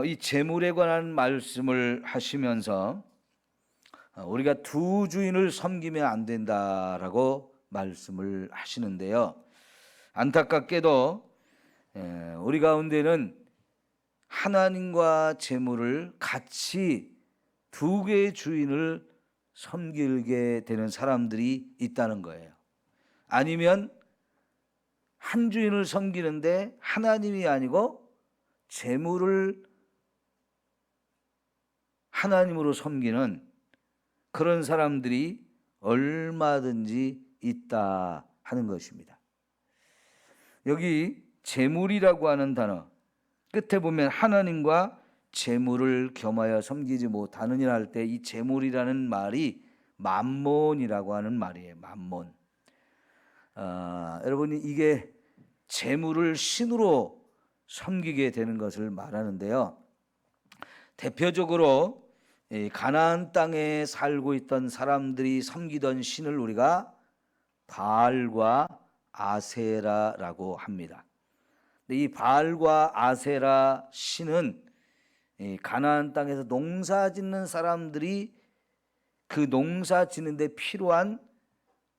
이 재물에 관한 말씀을 하시면서 우리가 두 주인을 섬기면 안 된다라고 말씀을 하시는데요. 안타깝게도 우리 가운데는 하나님과 재물을 같이 두 개의 주인을 섬기게 되는 사람들이 있다는 거예요. 아니면 한 주인을 섬기는데 하나님이 아니고 재물을 하나님으로 섬기는 그런 사람들이 얼마든지 있다 하는 것입니다. 여기 재물이라고 하는 단어 끝에 보면 하나님과 재물을 겸하여 섬기지 못하느니라 할 때 이 재물이라는 말이 맘몬이라고 하는 말이에요. 맘몬. 여러분이 이게 재물을 신으로 섬기게 되는 것을 말하는데요. 대표적으로 가나안 땅에 살고 있던 사람들이 섬기던 신을 우리가 바알과 아세라라고 합니다. 이 바알과 아세라 신은 가나안 땅에서 농사 짓는 사람들이 그 농사 짓는데 필요한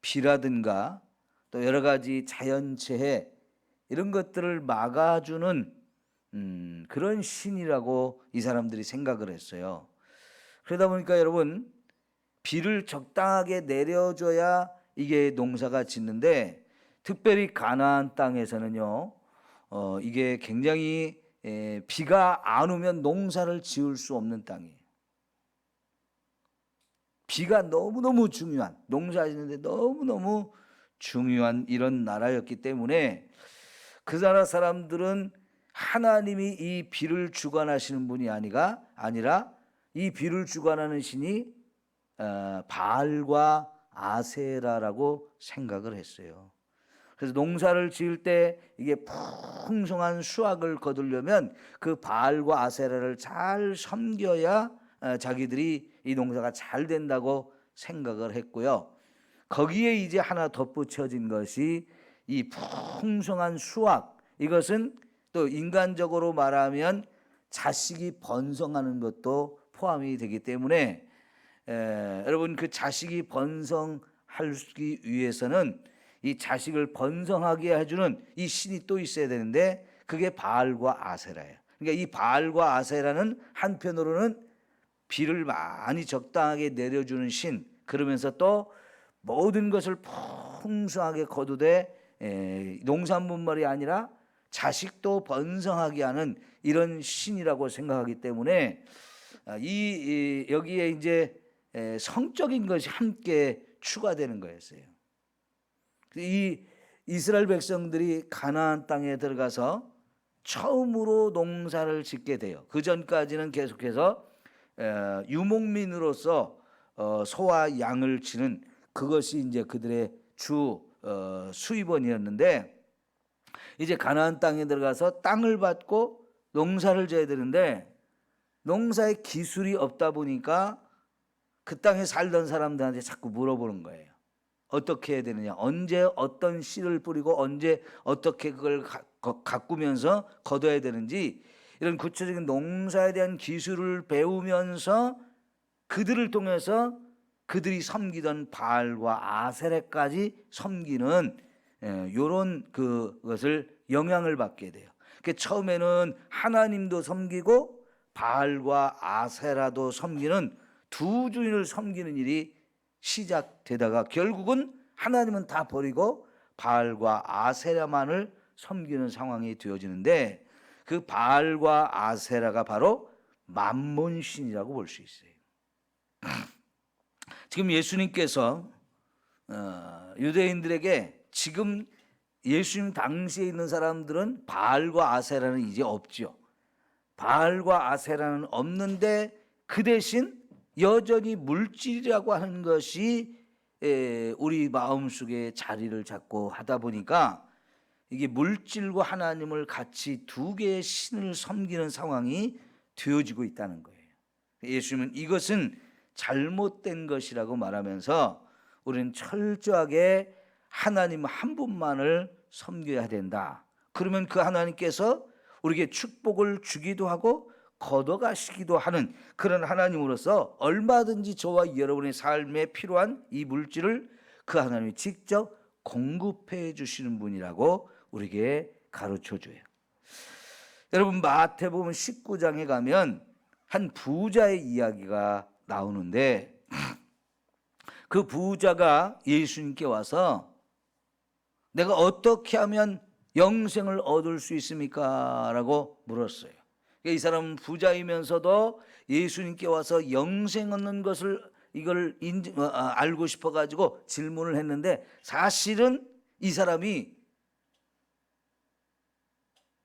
비라든가 또 여러 가지 자연재해 이런 것들을 막아주는 그런 신이라고 이 사람들이 생각을 했어요. 그러다 보니까 여러분, 비를 적당하게 내려줘야 이게 농사가 짓는데, 특별히 가나안 땅에서는요, 이게 굉장히 비가 안 오면 농사를 지을 수 없는 땅이에요. 비가 너무너무 중요한, 농사 짓는데 너무너무 중요한 이런 나라였기 때문에 그 나라 사람들은 하나님이 이 비를 주관하시는 분이 아니라 이 비를 주관하는 신이 바알과 아세라라고 생각을 했어요. 그래서 농사를 지을 때 이게 풍성한 수확을 거두려면 그 바알과 아세라를 잘 섬겨야 자기들이 이 농사가 잘 된다고 생각을 했고요. 거기에 이제 하나 덧붙여진 것이 이 풍성한 수확, 이것은 또 인간적으로 말하면 자식이 번성하는 것도 포함이 되기 때문에 여러분, 그 자식이 번성하기 위해서는 이 자식을 번성하게 해주는 이 신이 또 있어야 되는데 그게 바알과 아세라예요. 그러니까 이 바알과 아세라는 한편으로는 비를 많이 적당하게 내려주는 신, 그러면서 또 모든 것을 풍성하게 거두되 농산물만이 아니라 자식도 번성하게 하는 이런 신이라고 생각하기 때문에 여기에 이제 성적인 것이 함께 추가되는 거였어요. 이 이스라엘 백성들이 가나안 땅에 들어가서 처음으로 농사를 짓게 돼요. 그 전까지는 계속해서 유목민으로서 소와 양을 치는 그것이 이제 그들의 주 수입원이었는데, 이제 가나안 땅에 들어가서 땅을 받고 농사를 져야 되는데 농사의 기술이 없다 보니까 그 땅에 살던 사람들한테 자꾸 물어보는 거예요. 어떻게 해야 되느냐, 언제 어떤 씨를 뿌리고 언제 어떻게 그걸 가꾸면서 거둬야 되는지, 이런 구체적인 농사에 대한 기술을 배우면서 그들을 통해서 그들이 섬기던 바알과 아세라까지 섬기는 이런 그것을 영향을 받게 돼요. 그러니까 처음에는 하나님도 섬기고 바알과 아세라도 섬기는 두 주인을 섬기는 일이 시작되다가 결국은 하나님은 다 버리고 바알과 아세라만을 섬기는 상황이 되어지는데, 그 바알과 아세라가 바로 맘몬신이라고 볼 수 있어요. 지금 예수님께서 유대인들에게 지금 예수님 당시에 있는 사람들은 바알과 아세라는 이제 없죠. 바알과 아세라는 없는데 그 대신 여전히 물질이라고 하는 것이 우리 마음속에 자리를 잡고 하다 보니까 이게 물질과 하나님을 같이 두 개의 신을 섬기는 상황이 되어지고 있다는 거예요. 예수님은 이것은 잘못된 것이라고 말하면서 우리는 철저하게 하나님 한 분만을 섬겨야 된다. 그러면 그 하나님께서 우리에게 축복을 주기도 하고 걷어가시기도 하는 그런 하나님으로서 얼마든지 저와 여러분의 삶에 필요한 이 물질을 그 하나님이 직접 공급해 주시는 분이라고 우리에게 가르쳐 줘요. 여러분, 마태복음 19장에 가면 한 부자의 이야기가 나오는데, 그 부자가 예수님께 와서 내가 어떻게 하면 영생을 얻을 수 있습니까? 라고 물었어요. 이 사람은 부자이면서도 예수님께 와서 영생 얻는 것을 이걸 알고 싶어 가지고 질문을 했는데, 사실은 이 사람이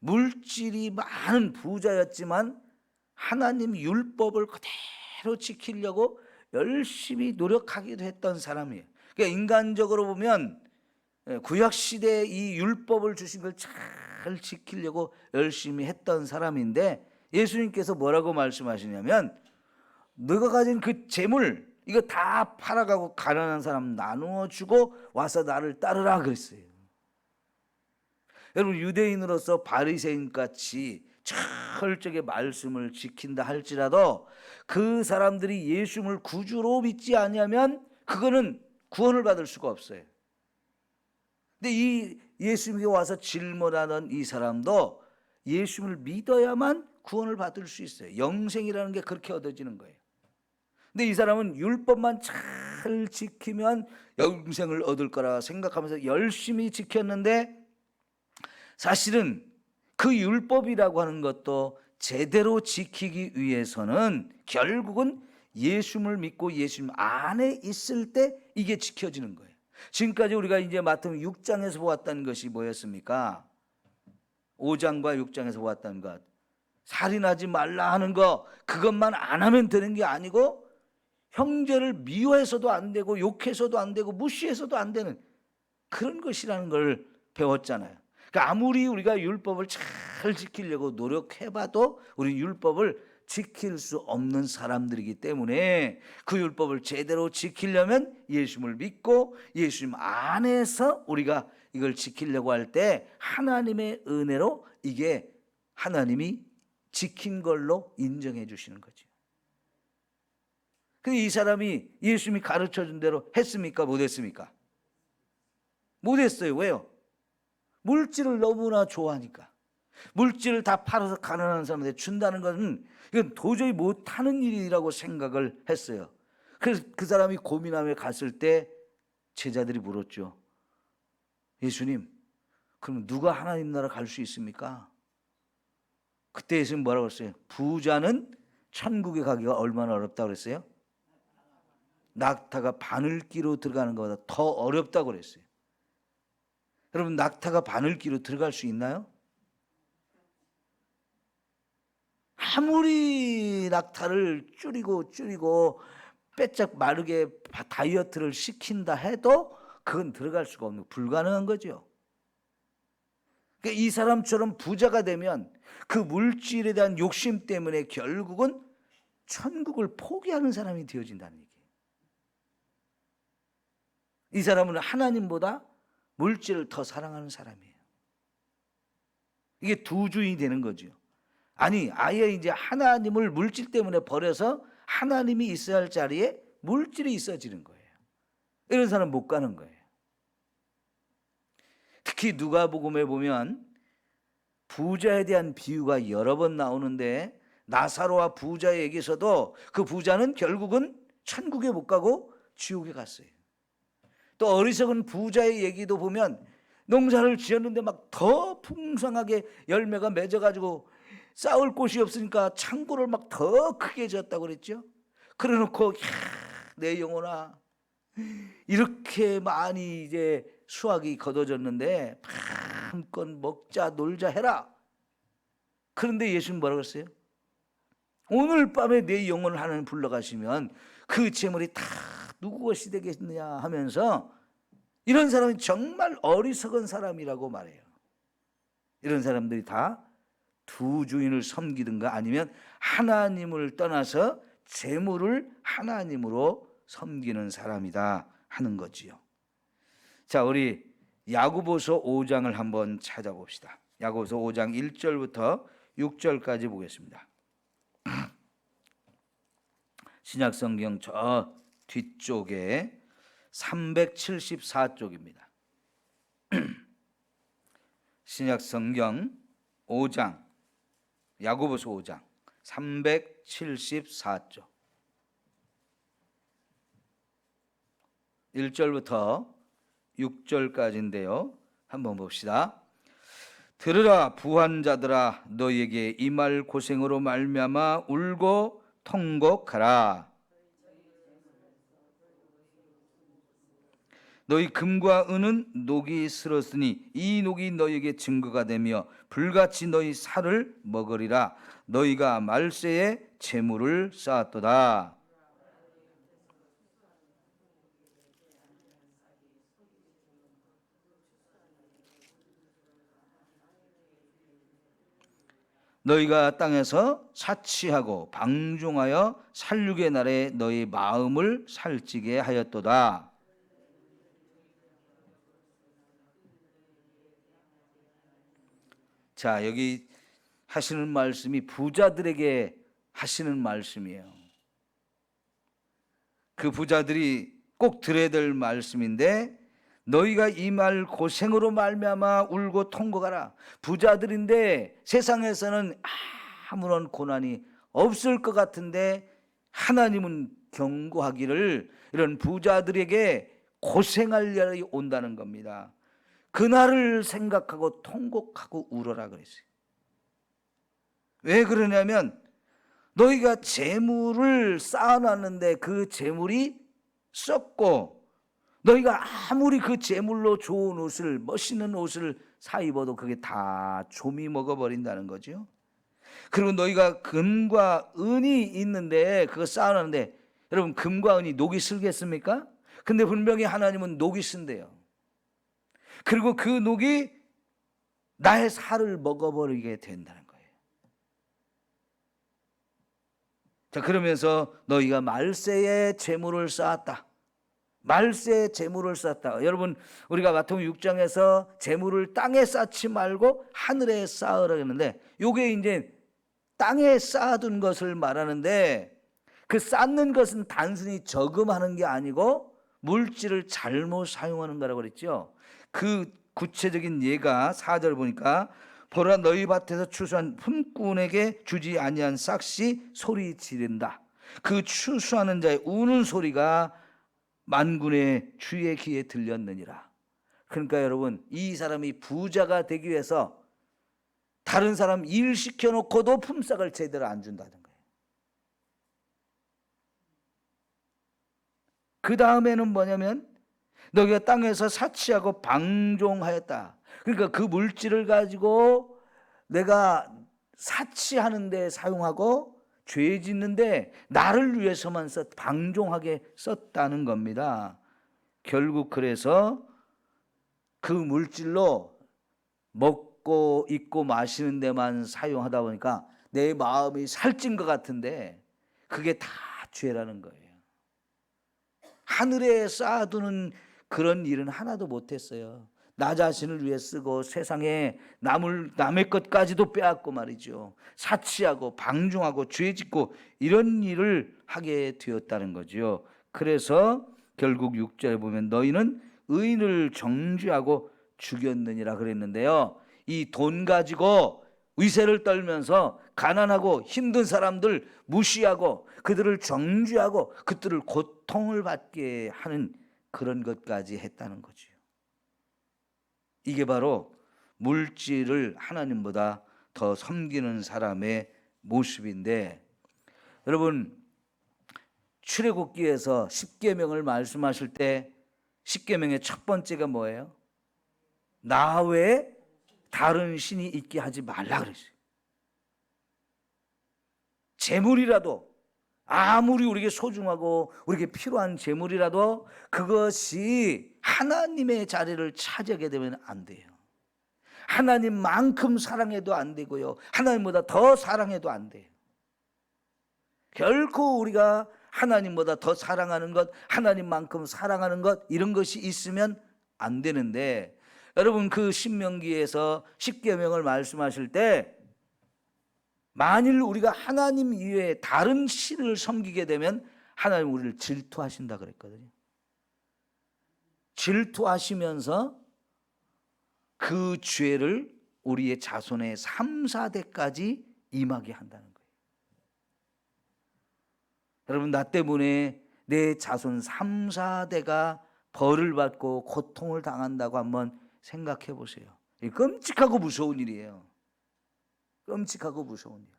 물질이 많은 부자였지만 하나님 율법을 그대로 지키려고 열심히 노력하기도 했던 사람이에요. 그러니까 인간적으로 보면 구약 시대에 이 율법을 주신 걸 잘 지키려고 열심히 했던 사람인데, 예수님께서 뭐라고 말씀하시냐면, 너가 가진 그 재물 이거 다 팔아가고 가난한 사람 나누어 주고 와서 나를 따르라 그랬어요. 여러분, 유대인으로서 바리새인같이 철저하게 말씀을 지킨다 할지라도 그 사람들이 예수님을 구주로 믿지 아니하면 그거는 구원을 받을 수가 없어요. 근데 이 예수님께 와서 질문하는 이 사람도 예수님을 믿어야만 구원을 받을 수 있어요. 영생이라는 게 그렇게 얻어지는 거예요. 근데 이 사람은 율법만 잘 지키면 영생을 얻을 거라 생각하면서 열심히 지켰는데, 사실은 그 율법이라고 하는 것도 제대로 지키기 위해서는 결국은 예수님을 믿고 예수님 안에 있을 때 이게 지켜지는 거예요. 지금까지 우리가 이제 마태복음 6장에서 보았던 것이 뭐였습니까? 5장과 6장에서 보았던 것, 살인하지 말라 하는 거, 그것만 안 하면 되는 게 아니고 형제를 미워해서도 안 되고 욕해서도 안 되고 무시해서도 안 되는 그런 것이라는 걸 배웠잖아요. 그러니까 아무리 우리가 율법을 잘 지키려고 노력해봐도 우리 율법을 지킬 수 없는 사람들이기 때문에 그 율법을 제대로 지키려면 예수님을 믿고 예수님 안에서 우리가 이걸 지키려고 할 때 하나님의 은혜로 이게 하나님이 지킨 걸로 인정해 주시는 거죠. 근데 이 사람이 예수님이 가르쳐 준 대로 했습니까? 못했습니까? 못했어요. 왜요? 물질을 너무나 좋아하니까. 물질을 다 팔아서 가난한 사람한테 준다는 것은 이건 도저히 못하는 일이라고 생각을 했어요. 그래서 그 사람이 고민하며 갔을 때 제자들이 물었죠. 예수님, 그럼 누가 하나님 나라 갈 수 있습니까? 그때 예수님 뭐라고 했어요? 부자는 천국에 가기가 얼마나 어렵다고 그랬어요? 낙타가 바늘기로 들어가는 것보다 더 어렵다고 그랬어요. 여러분, 낙타가 바늘기로 들어갈 수 있나요? 아무리 낙타를 줄이고 빼짝 마르게 다이어트를 시킨다 해도 그건 들어갈 수가 없는, 불가능한 거죠. 그러니까 이 사람처럼 부자가 되면 그 물질에 대한 욕심 때문에 결국은 천국을 포기하는 사람이 되어진다는 얘기예요. 이 사람은 하나님보다 물질을 더 사랑하는 사람이에요. 이게 두 주인이 되는 거죠. 아니, 아예 이제 하나님을 물질 때문에 버려서 하나님이 있어야 할 자리에 물질이 있어지는 거예요. 이런 사람 못 가는 거예요. 특히 누가복음에 보면 부자에 대한 비유가 여러 번 나오는데, 나사로와 부자의 얘기에서도 그 부자는 결국은 천국에 못 가고 지옥에 갔어요. 또 어리석은 부자의 얘기도 보면 농사를 지었는데 막 더 풍성하게 열매가 맺어가지고 쌓을 곳이 없으니까 창고를 막 더 크게 지었다고 그랬죠. 그래 놓고 내 영혼아, 이렇게 많이 이제 수확이 거둬졌는데 마음껏 먹자 놀자 해라. 그런데 예수님 뭐라고 했어요? 오늘 밤에 내 영혼을 하나님 불러가시면 그 재물이 다 누구 것이 되겠느냐 하면서, 이런 사람이 정말 어리석은 사람이라고 말해요. 이런 사람들이 다 두 주인을 섬기든가 아니면 하나님을 떠나서 재물을 하나님으로 섬기는 사람이다 하는 거지요. 자, 우리 야고보서 5장을 한번 찾아봅시다. 야고보서 5장 1절부터 6절까지 보겠습니다. 신약성경 저 뒤쪽에 374쪽입니다. 신약성경 5장, 야고보서 5장 374쪽 1절부터 6절까지인데요. 한번 봅시다. 들으라 부한자들아, 너희에게 이 말 고생으로 말미암아 울고 통곡하라. 너희 금과 은은 녹이 슬었으니 이 녹이 너희에게 증거가 되며 불같이 너희 살을 먹으리라. 너희가 말세에 재물을 쌓았도다. 너희가 땅에서 사치하고 방종하여 살육의 날에 너희 마음을 살찌게 하였도다. 자, 여기 하시는 말씀이 부자들에게 하시는 말씀이에요. 그 부자들이 꼭 들어야 될 말씀인데, 너희가 이 말 고생으로 말미암아 울고 통곡하라. 부자들인데 세상에서는 아무런 고난이 없을 것 같은데 하나님은 경고하기를 이런 부자들에게 고생할 날이 온다는 겁니다. 그날을 생각하고 통곡하고 울어라 그랬어요. 왜 그러냐면 너희가 재물을 쌓아놨는데 그 재물이 썩고, 너희가 아무리 그 재물로 좋은 옷을, 멋있는 옷을 사 입어도 그게 다 좀이 먹어버린다는 거죠. 그리고 너희가 금과 은이 있는데 그거 쌓아놨는데, 여러분 금과 은이 녹이 슬겠습니까? 근데 분명히 하나님은 녹이 쓴대요. 그리고 그 녹이 나의 살을 먹어버리게 된다는 거예요. 자, 그러면서 너희가 말세에 재물을 쌓았다. 말세에 재물을 쌓았다. 여러분, 우리가 마태복음 6장에서 재물을 땅에 쌓지 말고 하늘에 쌓으라 했는데, 요게 이제 땅에 쌓아둔 것을 말하는데, 그 쌓는 것은 단순히 저금하는 게 아니고 물질을 잘못 사용하는 거라고 그랬죠. 그 구체적인 예가 4절 보니까, 보라 너희 밭에서 추수한 품꾼에게 주지 아니한 싹시 소리 지른다. 그 추수하는 자의 우는 소리가 만군의 주의 귀에 들렸느니라. 그러니까 여러분, 이 사람이 부자가 되기 위해서 다른 사람 일 시켜놓고도 품삯을 제대로 안 준다는 거예요. 그 다음에는 뭐냐면 너희가 땅에서 사치하고 방종하였다. 그러니까 그 물질을 가지고 내가 사치하는 데 사용하고 죄 짓는데 나를 위해서만 방종하게 썼다는 겁니다. 결국 그래서 그 물질로 먹고 입고 마시는 데만 사용하다 보니까 내 마음이 살찐 것 같은데 그게 다 죄라는 거예요. 하늘에 쌓아두는 그런 일은 하나도 못했어요. 나 자신을 위해 쓰고 세상에 남의 것까지도 빼앗고 말이죠. 사치하고 방종하고 죄짓고 이런 일을 하게 되었다는 거죠. 그래서 결국 6절에 보면 너희는 의인을 정죄하고 죽였느니라 그랬는데요. 이 돈 가지고 위세를 떨면서 가난하고 힘든 사람들 무시하고 그들을 정죄하고 그들을 고통을 받게 하는 그런 것까지 했다는 거죠. 이게 바로 물질을 하나님보다 더 섬기는 사람의 모습인데, 여러분 출애굽기에서 십계명을 말씀하실 때 십계명의 첫 번째가 뭐예요? 나 외에 다른 신이 있게 하지 말라 그랬어요. 재물이라도 아무리 우리에게 소중하고 우리에게 필요한 재물이라도 그것이 하나님의 자리를 차지하게 되면 안 돼요. 하나님만큼 사랑해도 안 되고요, 하나님보다 더 사랑해도 안 돼요. 결코 우리가 하나님보다 더 사랑하는 것, 하나님만큼 사랑하는 것, 이런 것이 있으면 안 되는데, 여러분 그 신명기에서 십계명을 말씀하실 때 만일 우리가 하나님 이외에 다른 신을 섬기게 되면 하나님 우리를 질투하신다 그랬거든요. 질투하시면서 그 죄를 우리의 자손의 3, 4대까지 임하게 한다는 거예요. 여러분, 나 때문에 내 자손 3, 4대가 벌을 받고 고통을 당한다고 한번 생각해 보세요. 끔찍하고 무서운 일이에요. 끔찍하고 무서운 일.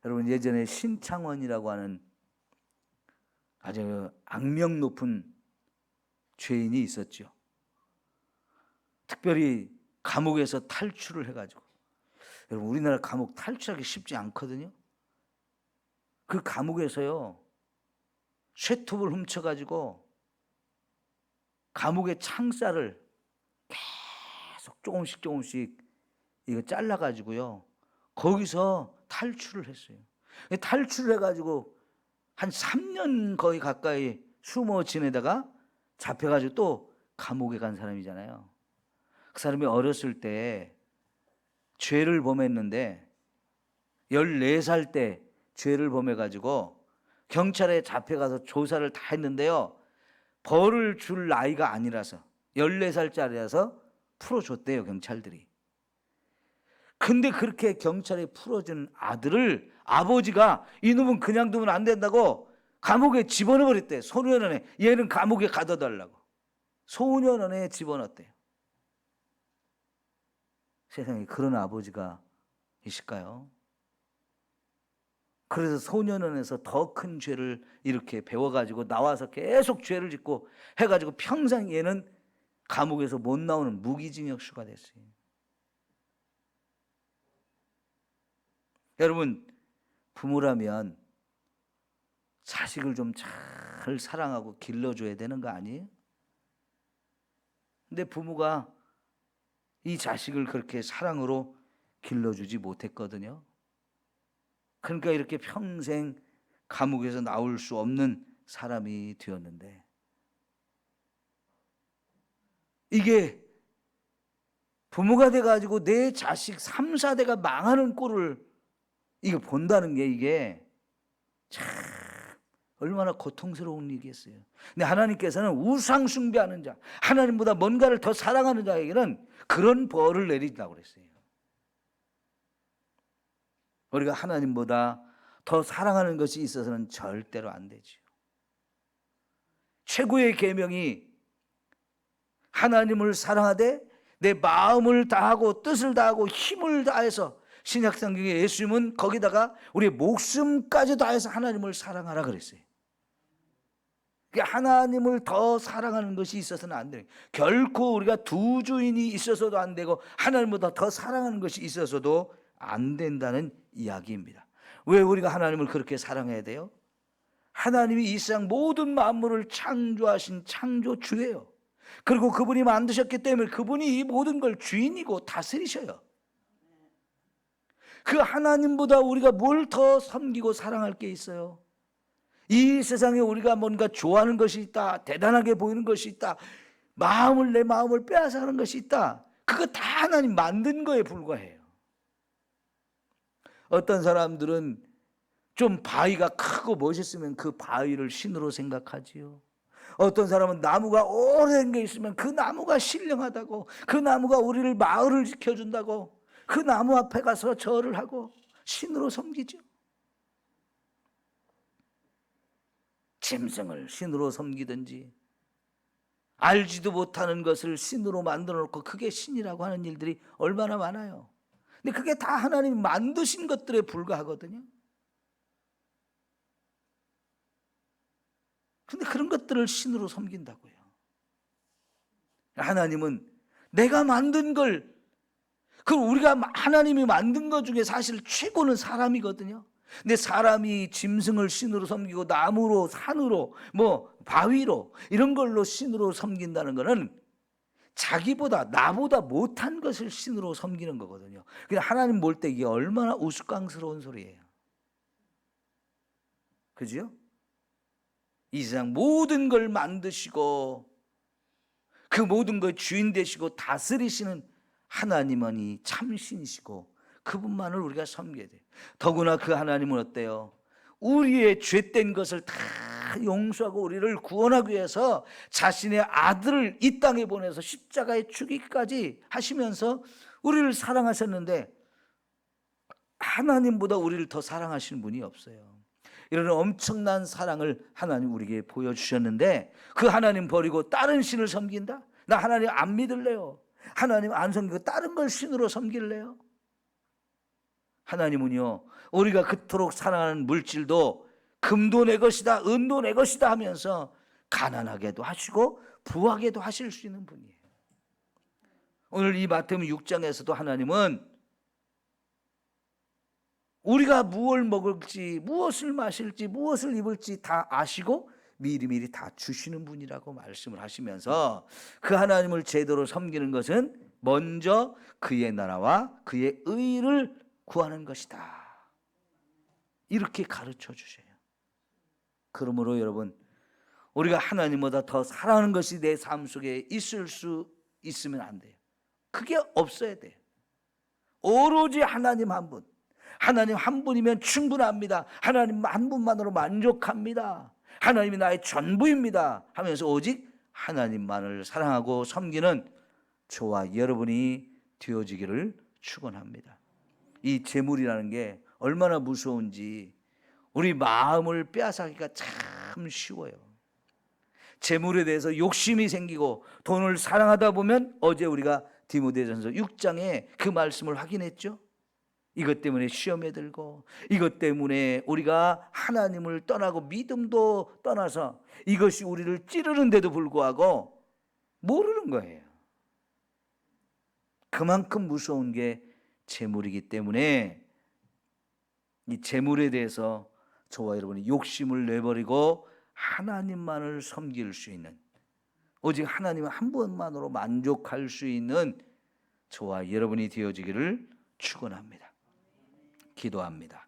여러분, 예전에 신창원이라고 하는 아주 악명 높은 죄인이 있었죠. 특별히 감옥에서 탈출을 해가지고, 여러분, 우리나라 감옥 탈출하기 쉽지 않거든요. 그 감옥에서요, 쇠톱을 훔쳐가지고 감옥의 창살을 계속 조금씩 이거 잘라가지고요, 거기서 탈출을 했어요. 탈출을 해가지고 한 3년 거의 가까이 숨어 지내다가 잡혀가지고 또 감옥에 간 사람이잖아요. 그 사람이 어렸을 때 죄를 범했는데 14살 때 죄를 범해가지고 경찰에 잡혀가서 조사를 다 했는데요, 벌을 줄 나이가 아니라서 14살짜리라서 풀어줬대요, 경찰들이. 근데 그렇게 경찰에 풀어준 아들을 아버지가 이놈은 그냥 두면 안 된다고 감옥에 집어넣어버렸대. 소년원에. 얘는 감옥에 가둬달라고 소년원에 집어넣었대요. 세상에 그런 아버지가 있을까요? 그래서 소년원에서 더 큰 죄를 이렇게 배워가지고 나와서 계속 죄를 짓고 해가지고 평생 얘는 감옥에서 못 나오는 무기징역수가 됐어요. 여러분, 부모라면 자식을 좀 잘 사랑하고 길러줘야 되는 거 아니에요? 근데 부모가 이 자식을 그렇게 사랑으로 길러주지 못했거든요. 그러니까 이렇게 평생 감옥에서 나올 수 없는 사람이 되었는데, 이게 부모가 돼가지고 내 자식 3, 4대가 망하는 꼴을 이거 본다는 게 이게 참 얼마나 고통스러운 일이겠어요. 근데 하나님께서는 우상 숭배하는 자, 하나님보다 뭔가를 더 사랑하는 자에게는 그런 벌을 내린다고 그랬어요. 우리가 하나님보다 더 사랑하는 것이 있어서는 절대로 안 되죠. 최고의 계명이 하나님을 사랑하되 내 마음을 다하고 뜻을 다하고 힘을 다해서, 신약성경에 예수님은 거기다가 우리의 목숨까지 다해서 하나님을 사랑하라 그랬어요. 하나님을 더 사랑하는 것이 있어서는 안 돼요. 결코 우리가 두 주인이 있어서도 안 되고 하나님보다 더 사랑하는 것이 있어서도 안 된다는 이야기입니다. 왜 우리가 하나님을 그렇게 사랑해야 돼요? 하나님이 이 세상 모든 만물을 창조하신 창조주예요. 그리고 그분이 만드셨기 때문에 그분이 이 모든 걸 주인이고 다스리셔요. 그 하나님보다 우리가 뭘 더 섬기고 사랑할 게 있어요? 이 세상에 우리가 뭔가 좋아하는 것이 있다, 대단하게 보이는 것이 있다, 내 마음을 빼앗아가는 것이 있다, 그거 다 하나님 만든 거에 불과해요. 어떤 사람들은 좀 바위가 크고 멋있으면 그 바위를 신으로 생각하지요. 어떤 사람은 나무가 오래된 게 있으면 그 나무가 신령하다고, 그 나무가 우리를 마을을 지켜준다고 그 나무 앞에 가서 절을 하고 신으로 섬기죠. 짐승을 신으로 섬기든지, 알지도 못하는 것을 신으로 만들어 놓고 그게 신이라고 하는 일들이 얼마나 많아요. 근데 그게 다 하나님이 만드신 것들에 불과하거든요. 근데 그런 것들을 신으로 섬긴다고요. 하나님은 내가 만든 걸, 우리가 하나님이 만든 것 중에 사실 최고는 사람이거든요. 근데 사람이 짐승을 신으로 섬기고 나무로, 산으로, 바위로 이런 걸로 신으로 섬긴다는 것은 자기보다, 나보다 못한 것을 신으로 섬기는 거거든요. 그냥 하나님 볼 때 이게 얼마나 우스꽝스러운 소리예요. 그죠? 이 세상 모든 걸 만드시고 그 모든 걸 주인 되시고 다스리시는 하나님만이 참신이시고 그분만을 우리가 섬겨야 돼요. 더구나 그 하나님은 어때요? 우리의 죄된 것을 다 용서하고 우리를 구원하기 위해서 자신의 아들을 이 땅에 보내서 십자가에 죽이기까지 하시면서 우리를 사랑하셨는데, 하나님보다 우리를 더 사랑하시는 분이 없어요. 이런 엄청난 사랑을 하나님 우리에게 보여주셨는데, 그 하나님 버리고 다른 신을 섬긴다? 나 하나님 안 믿을래요. 하나님 안 섬기고 다른 걸 신으로 섬길래요. 하나님은요, 우리가 그토록 사랑하는 물질도 금도 내 것이다, 은도 내 것이다 하면서 가난하게도 하시고 부하게도 하실 수 있는 분이에요. 오늘 이 마태복음 6장에서도 하나님은 우리가 무엇을 먹을지, 무엇을 마실지, 무엇을 입을지 다 아시고 미리미리 다 주시는 분이라고 말씀을 하시면서, 그 하나님을 제대로 섬기는 것은 먼저 그의 나라와 그의 의를 구하는 것이다, 이렇게 가르쳐 주셔요. 그러므로 여러분, 우리가 하나님보다 더 사랑하는 것이 내 삶 속에 있을 수 있으면 안 돼요. 그게 없어야 돼요. 오로지 하나님 한 분, 하나님 한 분이면 충분합니다. 하나님 한 분만으로 만족합니다. 하나님이 나의 전부입니다 하면서 오직 하나님만을 사랑하고 섬기는 저와 여러분이 되어지기를 축원합니다. 이 재물이라는 게 얼마나 무서운지 우리 마음을 빼앗아가기가 참 쉬워요. 재물에 대해서 욕심이 생기고 돈을 사랑하다 보면, 어제 우리가 디모데전서 6장에 그 말씀을 확인했죠. 이것 때문에 시험에 들고, 이것 때문에 우리가 하나님을 떠나고 믿음도 떠나서 이것이 우리를 찌르는데도 불구하고 모르는 거예요. 그만큼 무서운 게 재물이기 때문에 이 재물에 대해서 저와 여러분이 욕심을 내버리고 하나님만을 섬길 수 있는, 오직 하나님 한 분만으로 만족할 수 있는 저와 여러분이 되어지기를 축원합니다. 기도합니다.